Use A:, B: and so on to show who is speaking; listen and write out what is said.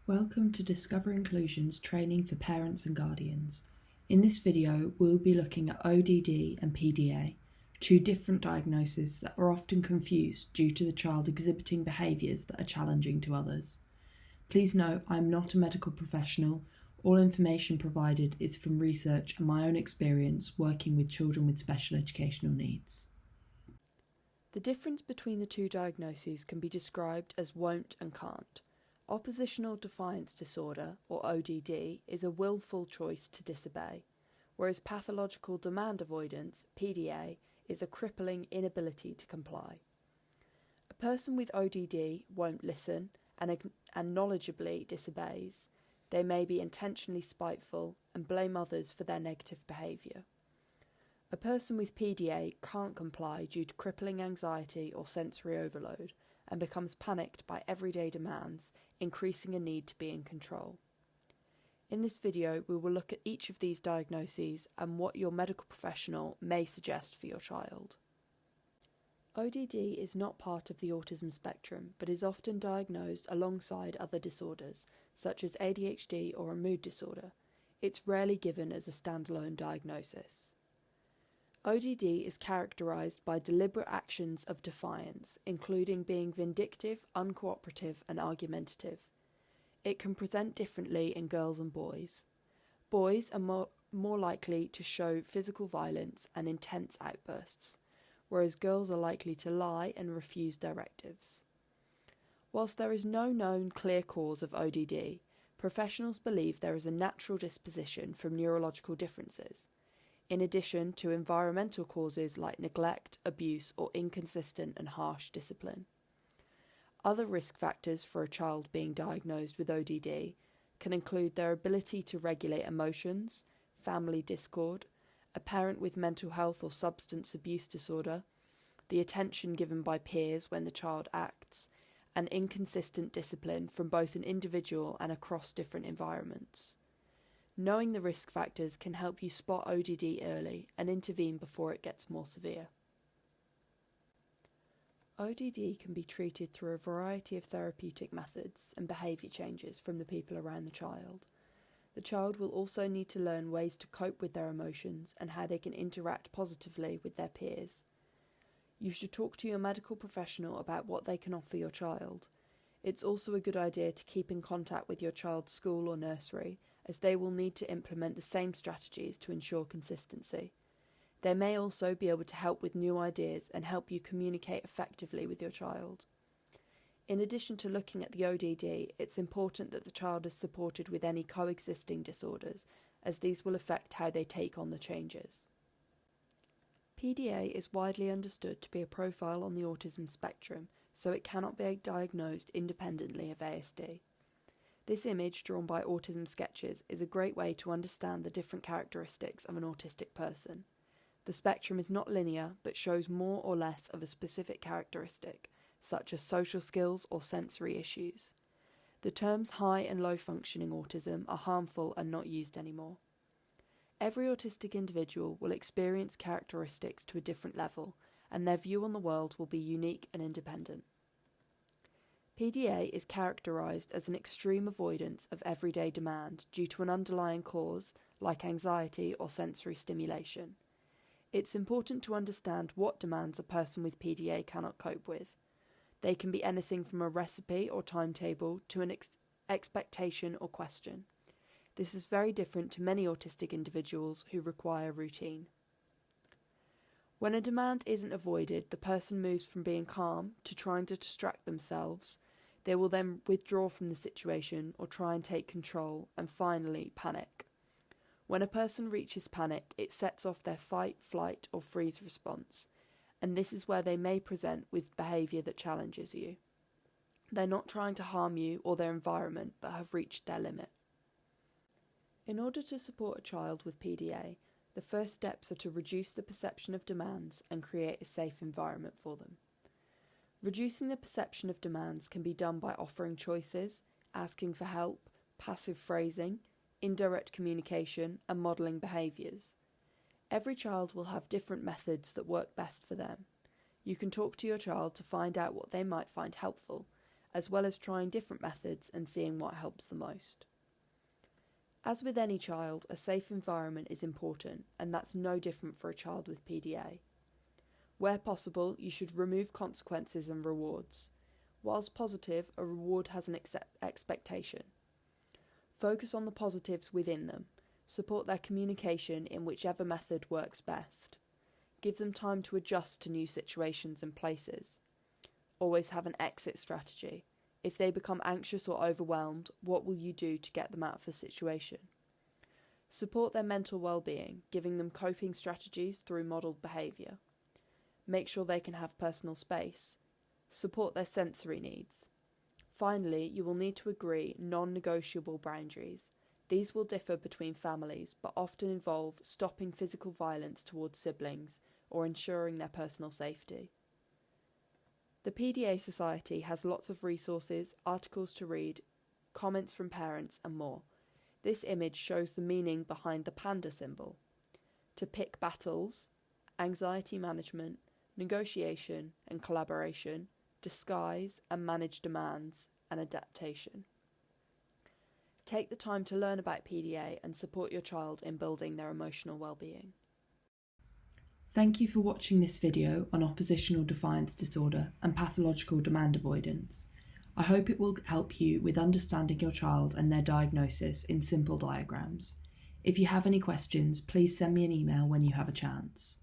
A: Welcome to Discover Inclusion's training for parents and guardians. In this video, we'll be looking at ODD and PDA, two different diagnoses that are often confused due to the child exhibiting behaviours that are challenging to others. Please note, I'm not a medical professional. All information provided is from research and my own experience working with children with special educational needs.
B: The difference between the two diagnoses can be described as won't and can't. Oppositional defiance disorder, or ODD, is a willful choice to disobey, whereas pathological demand avoidance, PDA, is a crippling inability to comply. A person with ODD won't listen and knowledgeably disobeys. They may be intentionally spiteful and blame others for their negative behaviour. A person with PDA can't comply due to crippling anxiety or sensory overload and becomes panicked by everyday demands, increasing a need to be in control. In this video, we will look at each of these diagnoses and what your medical professional may suggest for your child. ODD is not part of the autism spectrum, but is often diagnosed alongside other disorders, such as ADHD or a mood disorder. It's rarely given as a standalone diagnosis. ODD is characterised by deliberate actions of defiance, including being vindictive, uncooperative and argumentative. It can present differently in girls and boys. Boys are more likely to show physical violence and intense outbursts, whereas girls are likely to lie and refuse directives. Whilst there is no known clear cause of ODD, professionals believe there is a natural disposition from neurological differences, in addition to environmental causes like neglect, abuse, or inconsistent and harsh discipline. Other risk factors for a child being diagnosed with ODD can include their ability to regulate emotions, family discord, a parent with mental health or substance abuse disorder, the attention given by peers when the child acts, and inconsistent discipline from both an individual and across different environments. Knowing the risk factors can help you spot ODD early and intervene before it gets more severe. ODD can be treated through a variety of therapeutic methods and behaviour changes from the people around the child. The child will also need to learn ways to cope with their emotions and how they can interact positively with their peers. You should talk to your medical professional about what they can offer your child. It's also a good idea to keep in contact with your child's school or nursery, as they will need to implement the same strategies to ensure consistency. They may also be able to help with new ideas and help you communicate effectively with your child. In addition to looking at the ODD, it's important that the child is supported with any coexisting disorders, as these will affect how they take on the changes. PDA is widely understood to be a profile on the autism spectrum, so it cannot be diagnosed independently of ASD. This image, drawn by Autism Sketches, is a great way to understand the different characteristics of an autistic person. The spectrum is not linear, but shows more or less of a specific characteristic, such as social skills or sensory issues. The terms high and low functioning autism are harmful and not used anymore. Every autistic individual will experience characteristics to a different level, and their view on the world will be unique and independent. PDA is characterised as an extreme avoidance of everyday demand due to an underlying cause, like anxiety or sensory stimulation. It's important to understand what demands a person with PDA cannot cope with. They can be anything from a recipe or timetable to an expectation or question. This is very different to many autistic individuals who require routine. When a demand isn't avoided, the person moves from being calm to trying to distract themselves. They will then withdraw from the situation or try and take control, and finally panic. When a person reaches panic, it sets off their fight, flight or freeze response, and this is where they may present with behaviour that challenges you. They're not trying to harm you or their environment, but have reached their limit. In order to support a child with PDA, the first steps are to reduce the perception of demands and create a safe environment for them. Reducing the perception of demands can be done by offering choices, asking for help, passive phrasing, indirect communication, and modelling behaviours. Every child will have different methods that work best for them. You can talk to your child to find out what they might find helpful, as well as trying different methods and seeing what helps the most. As with any child, a safe environment is important, and that's no different for a child with PDA. Where possible, you should remove consequences and rewards. Whilst positive, a reward has an expectation. Focus on the positives within them. Support their communication in whichever method works best. Give them time to adjust to new situations and places. Always have an exit strategy. If they become anxious or overwhelmed, what will you do to get them out of the situation? Support their mental well-being, giving them coping strategies through modelled behaviour. Make sure they can have personal space. Support their sensory needs. Finally, you will need to agree non-negotiable boundaries. These will differ between families, but often involve stopping physical violence towards siblings or ensuring their personal safety. The PDA Society has lots of resources, articles to read, comments from parents and more. This image shows the meaning behind the panda symbol. To pick battles, anxiety management, negotiation and collaboration, disguise and manage demands, and adaptation. Take the time to learn about PDA and support your child in building their emotional well-being.
A: Thank you for watching this video on oppositional defiance disorder and pathological demand avoidance. I hope it will help you with understanding your child and their diagnosis in simple diagrams. If you have any questions, please send me an email when you have a chance.